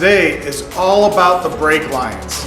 today is all about the brake lines.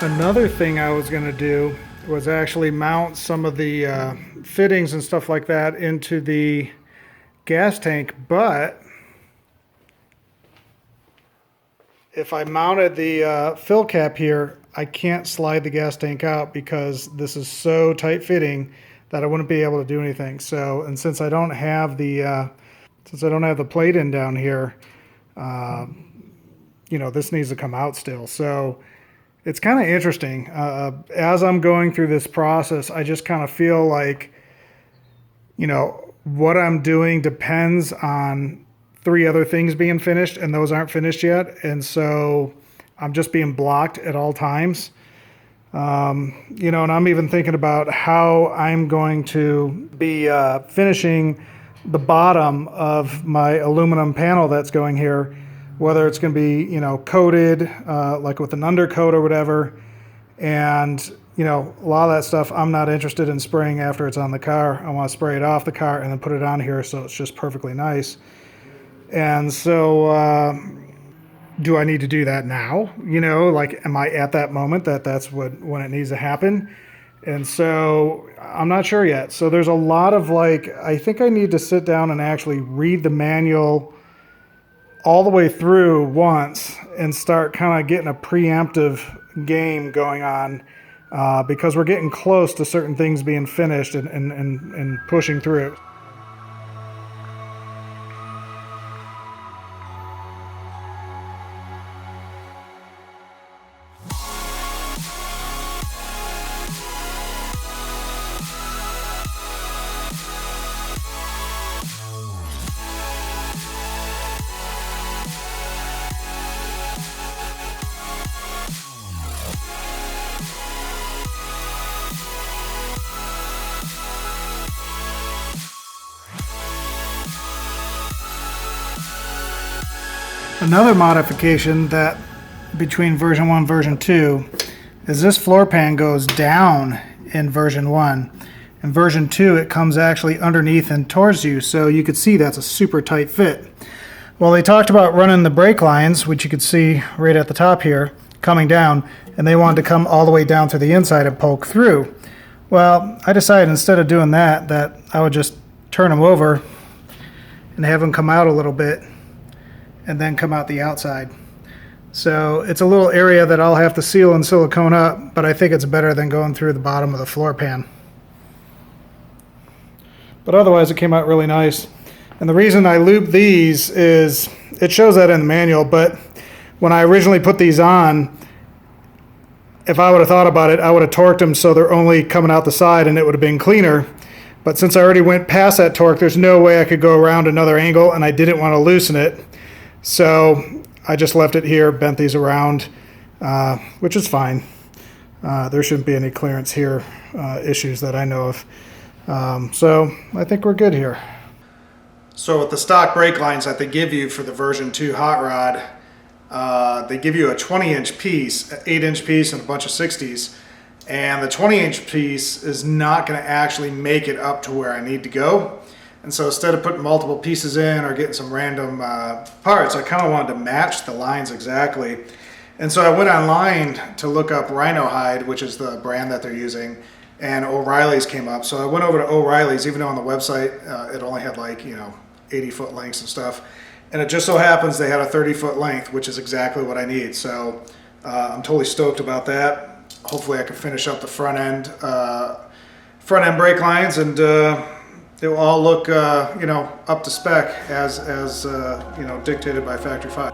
Another thing I was going to do was actually mount some of the fittings and stuff like that into the gas tank, but if I mounted the fill cap here, I can't slide the gas tank out because this is so tight fitting that I wouldn't be able to do anything. So, and since I don't have the plate in down here, you know, this needs to come out still. So It's kind of interesting. As I'm going through this process, I just kind of feel like, what I'm doing depends on three other things being finished, and those aren't finished yet. And so I'm just being blocked at all times. And I'm even thinking about how I'm going to be finishing the bottom of my aluminum panel that's going here, whether it's going to be, coated like with an undercoat or whatever. And, a lot of that stuff I'm not interested in spraying after it's on the car. I want to spray it off the car and then put it on here so it's just perfectly nice. And so, do I need to do that now? Like, am I at that moment that's when it needs to happen? And so I'm not sure yet. So there's a lot of I think I need to sit down and actually read the manual all the way through once and start kind of getting a preemptive game going on, because we're getting close to certain things being finished and pushing through. Another modification that between version 1 and version 2 is this floor pan goes down in version 1. In version 2 it comes actually underneath and towards you, so you could see that's a super tight fit. Well, they talked about running the brake lines, which you could see right at the top here, coming down, and they wanted to come all the way down to the inside and poke through. Well, I decided instead of doing that I would just turn them over and have them come out a little bit and then come out the outside. So it's a little area that I'll have to seal and silicone up, but I think it's better than going through the bottom of the floor pan. But otherwise it came out really nice. And the reason I looped these is, it shows that in the manual, but when I originally put these on, if I would have thought about it, I would have torqued them so they're only coming out the side and it would have been cleaner. But since I already went past that torque, there's no way I could go around another angle, and I didn't want to loosen it. So I just left it here, bent these around, which is fine. There shouldn't be any clearance here issues that I know of. So I think we're good here. So with the stock brake lines that they give you for the version 2 hot rod, they give you a 20-inch piece, an 8-inch piece, and a bunch of 60s. And the 20-inch piece is not going to actually make it up to where I need to go. And so instead of putting multiple pieces in or getting some random parts, I kind of wanted to match the lines exactly. And so I went online to look up Rhino Hide, which is the brand that they're using, and O'Reilly's came up. So I went over to O'Reilly's, even though on the website it only had 80-foot lengths and stuff. And it just so happens they had a 30-foot length, which is exactly what I need. So I'm totally stoked about that. Hopefully I can finish up the front end brake lines, and it will all look, up to spec as dictated by Factory 5.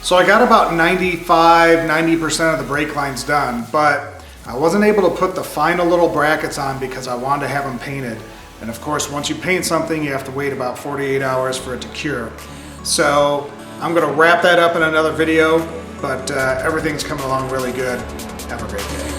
So I got about 90% of the brake lines done, but I wasn't able to put the final little brackets on because I wanted to have them painted. And of course, once you paint something, you have to wait about 48 hours for it to cure. So I'm gonna wrap that up in another video, but everything's coming along really good. Have a great day.